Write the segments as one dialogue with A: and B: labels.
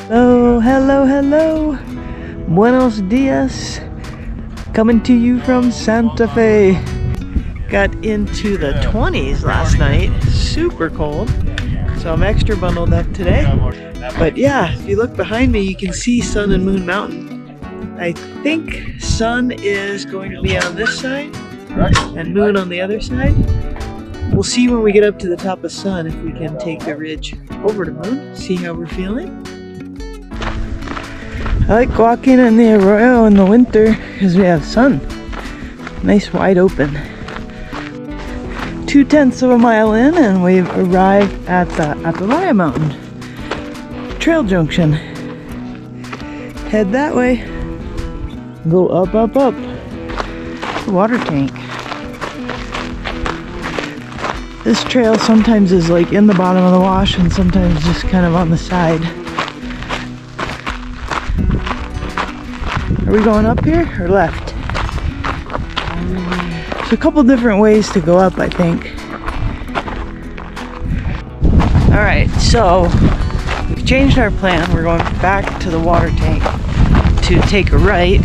A: Hello, hello, hello. Buenos dias. Coming to you from Santa Fe. Got into the 20s last night. Super cold. So I'm extra bundled up today. But yeah, if you look behind me, you can see Sun and Moon Mountain. I think Sun is going to be on this side and Moon on the other side. We'll see when we get up to the top of Sun if we can take the ridge over to Moon, see how we're feeling. I like walking in the arroyo in the winter because we have sun. Nice wide open. 2/10 of a mile in and we've arrived at the Atalaya Mountain trail junction. Head that way. Go up, up, up. The water tank. This trail sometimes is like in the bottom of the wash and sometimes just kind of on the side. Are we going up here or left? There's a couple different ways to go up, I think. Alright, so we've changed our plan. We're going back to the water tank to take a right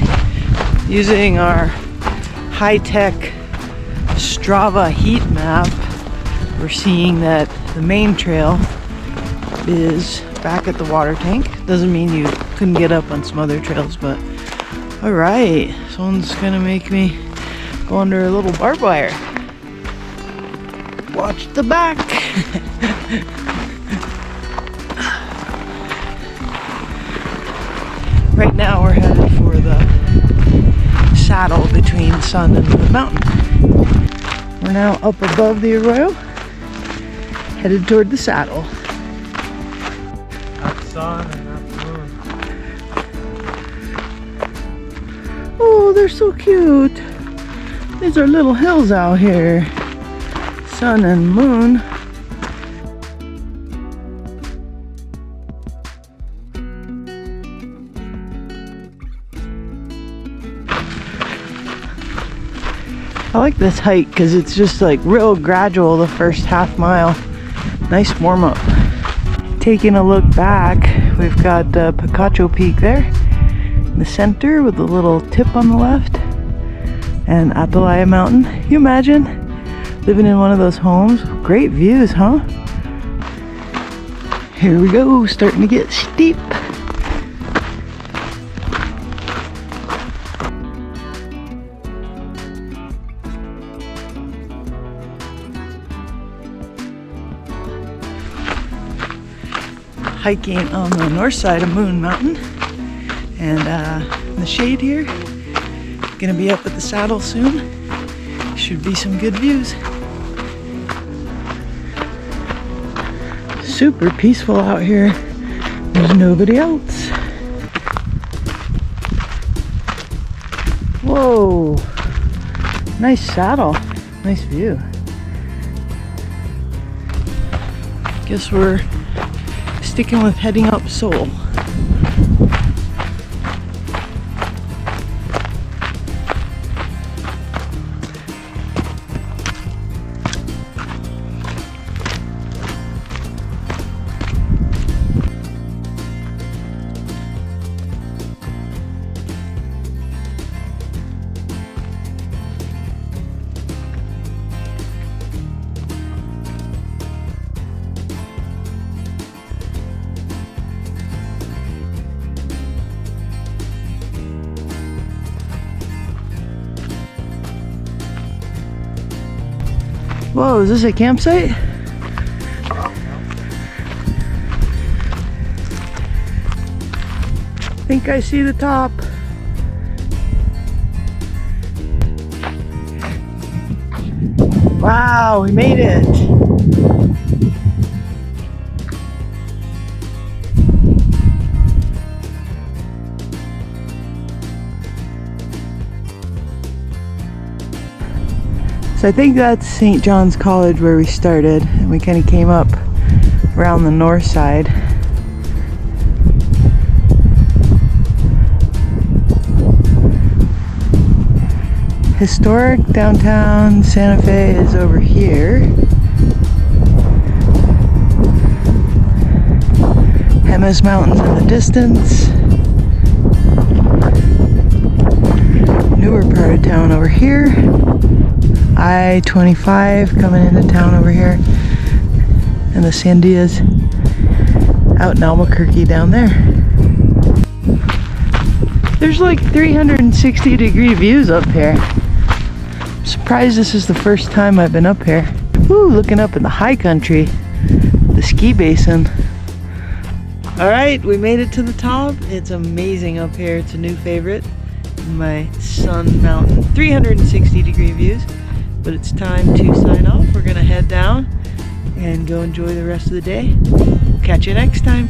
A: using our high-tech Strava heat map. We're seeing that the main trail is back at the water tank. Doesn't mean you couldn't get up on some other trails, but alright, someone's gonna make me go under a little barbed wire. Watch the back. Right now we're headed for the saddle between Sun and the mountain. We're now up above the arroyo, headed toward the saddle.
B: That's Sun and that's Moon.
A: Oh, they're so cute. These are little hills out here. Sun and Moon. I like this hike because it's just like real gradual the first half mile. Nice warm up. Taking a look back, we've got Picaco Peak there in the center with a little tip on the left, and Atalaya Mountain. Can you imagine living in one of those homes? Great views, huh? Here we go, starting to get steep. Hiking on the north side of Moon Mountain, and in the shade here. Gonna be up at the saddle soon. Should be some good views. Super peaceful out here. There's nobody else. Whoa, nice saddle, nice view. Guess we're sticking with heading up Seoul. Whoa, is this a campsite? I think I see the top. Wow, we made it. So I think that's St. John's College where we started, and we kind of came up around the north side. Historic downtown Santa Fe is over here. Jemez Mountains in the distance. Newer part of town over here. I-25 coming into town over here. And the Sandias out in Albuquerque down there. There's like 360-degree views up here. I'm surprised this is the first time I've been up here. Woo, looking up in the high country, the ski basin. All right, we made it to the top. It's amazing up here. It's a new favorite. My Sun Mountain, 360-degree views. But it's time to sign off. We're gonna head down and go enjoy the rest of the day. Catch you next time.